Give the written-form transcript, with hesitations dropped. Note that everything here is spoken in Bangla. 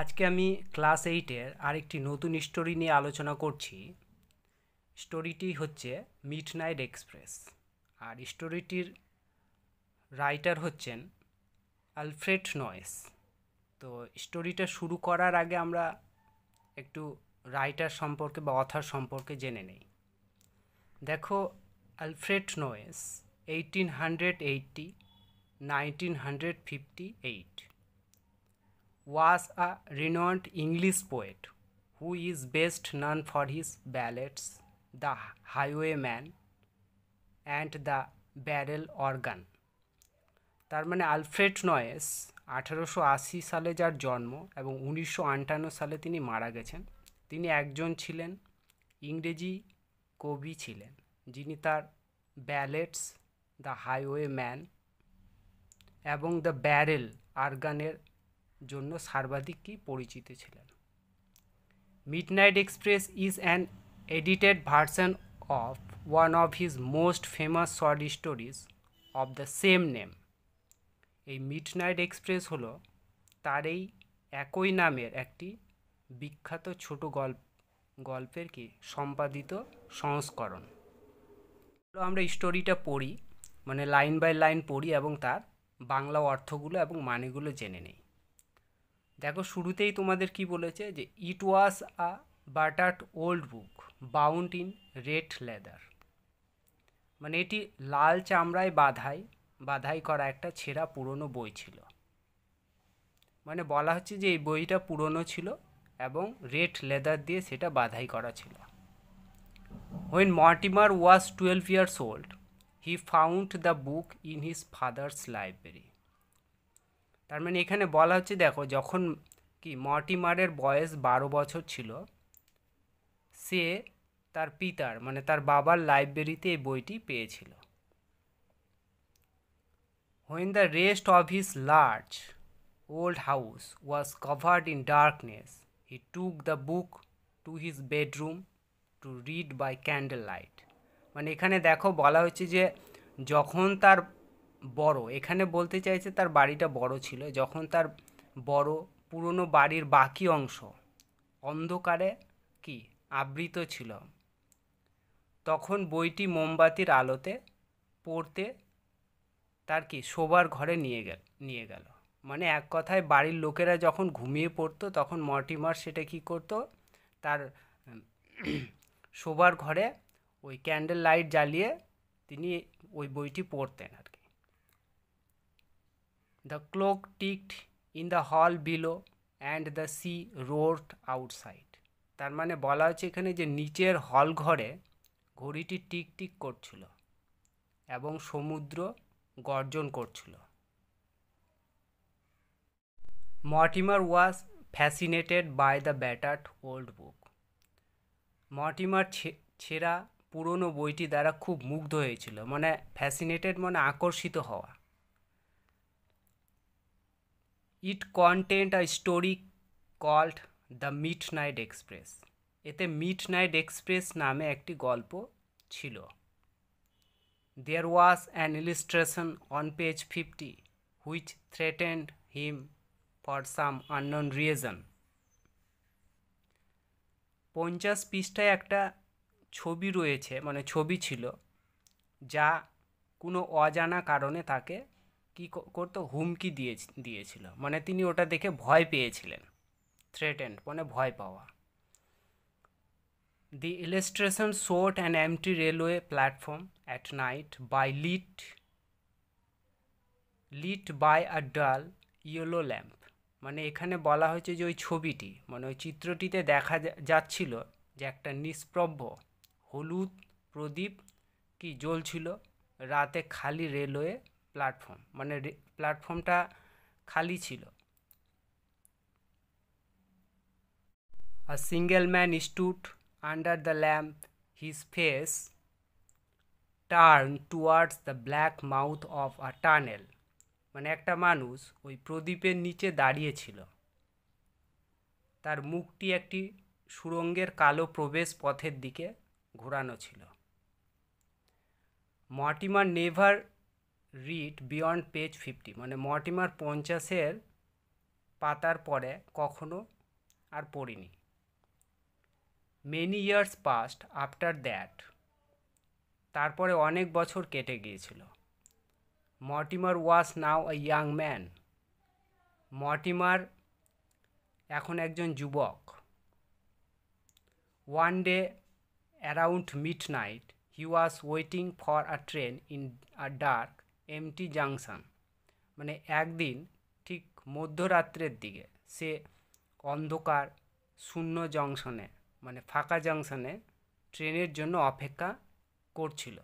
আজকে আমি ক্লাস 8-এর আরেকটি নতুন স্টোরি নিয়ে আলোচনা করছি। স্টোরিটি হচ্ছে মিডনাইট এক্সপ্রেস। আর স্টোরিটির রাইটার হচ্ছেন আলফ্রেড নয়েস। তো স্টোরিটা শুরু করার আগে আমরা একটু রাইটার সম্পর্কে বা অথার সম্পর্কে জেনে নেই। দেখো, Alfred noise 1880 1958 was a renowned English poet who is best known for his ballads The Highwayman and The Barrel Organ। তার মানে আলফ্রেড নয়েস 1880 সালে যার জন্ম এবং 1958 সালে তিনি মারা গেছেন। তিনি একজন ছিলেন ইংরেজি কবি ছিলেন, যিনি তার ব্যালেডস দ্য হাইওয়ে ম্যান এবং দ্য ব্যারেল অর্গানের জন্য সর্বাধিক পরিচিত ছিলেন। Midnight express is an edited version of one of his most famous short stories of the same name. এই মিডনাইট এক্সপ্রেস হলো তার এই একই নামের একটি বিখ্যাত ছোট গল্পের সম্পাদিত সংস্করণ। আমরা স্টোরিটা পড়ি, মানে লাইন বাই লাইন পড়ি এবং তার বাংলা অর্থগুলো এবং মানেগুলো জেনে নেই। দেখো, শুরুতেই তোমাদের কি বলেছে যে it was a battered old book bound in red leather. মানে এটি লাল চামড়ায় বাধাই করা একটা ছেঁড়া পুরনো বই ছিল। মানে বলা হচ্ছে যে এই বইটা পুরনো ছিল এবং রেড লেদার দিয়ে সেটা বাধাই করা ছিল। When Mortimer was 12 years old, he found the book in his father's library. তার মানে এখানে বলা হচ্ছে, দেখো, যখন মর্টিমারের বয়স 12 বছর ছিল, সে তার পিতার মানে তার বাবার লাইব্রেরিতে এই বইটি পেয়েছিল। When the rest of his large old house was covered in darkness, he took the book to his bedroom to read by candlelight. মানে এখানে দেখো বলা হচ্ছে যে যখন তার এখানে বলতে চাইছে তার বাড়িটা বড় ছিল, যখন তার পুরনো বাড়ির বাকি অংশ অন্ধকারে আবৃত ছিল, তখন বইটি মোমবাতির আলোতে পড়তে তার শোবার ঘরে নিয়ে গেল। মানে এক কথায় বাড়ির লোকেরা যখন ঘুমিয়ে পড়তো তখন মর্টিমার সেটা করতো, তার শোবার ঘরে ওই ক্যান্ডেল লাইট জ্বালিয়ে তিনি ওই বইটি পড়তেন আর কি। The clock ticked in the hall below and the sea roared outside. তার মানে বলা হচ্ছে এখানে যে নিচের হল ঘরে ঘড়িটি টিক টিক করছিল এবং সমুদ্র গর্জন করছিল। Mortimer was fascinated by the battered old book. Mortimer ছেঁড়া পুরনো বইটি দ্বারা খুব মুগ্ধ হয়েছিল। মানে ফ্যাসিনেটেড মানে আকর্ষিত হওয়া। It contained a story called the midnight express. এতে মিডনাইট এক্সপ্রেস নামে একটি গল্প ছিল। There was an illustration on page 50 which threatened him for some unknown reason. 50 পৃষ্ঠায় একটা ছবি রয়েছে, মানে ছবি ছিল যা কোনো অজানা কারণে তাকে করতো, হুমকি দিয়েছিল। মানে তিনি ওটা দেখে ভয় পেয়েছিলেন। থ্রেটেন্ড মানে ভয় পাওয়া। The illustration showed an empty railway platform at night lit by a dull yellow lamp. মানে এখানে বলা হয়েছে যে ওই ছবিটি মানে ওই চিত্রটিতে দেখা যাচ্ছিল যে একটা নিষ্প্রভ হলুদ প্রদীপ জ্বলছিল রাতে খালি রেলওয়ে প্ল্যাটফর্ম। মানে প্ল্যাটফর্মটা খালি ছিল। A single man stood under the lamp, his face turned towards the black mouth of a tunnel. মানে একটা মানুষ ওই প্রদীপের নিচে দাঁড়িয়ে ছিল, তার মুখটি একটি সুড়ঙ্গের কালো প্রবেশ পথের দিকে ঘোরানো ছিল। Mortimer never read beyond page 50। মানে মর্টিমার 50-এর পাতার পরে কখনো আর পড়িনি। Many years passed after that, তারপরে অনেক বছর কেটে গিয়েছিল। Mortimer was now a young man, Mortimer এখন একজন যুবক। One day around midnight he was waiting for a train in a dark empty junction, মানে একদিন ঠিক মধ্যরাত্রের দিকে সে অন্ধকার শূন্য জংশনে, মানে ফাঁকা জংশনে ট্রেনের জন্য অপেক্ষা করছিল।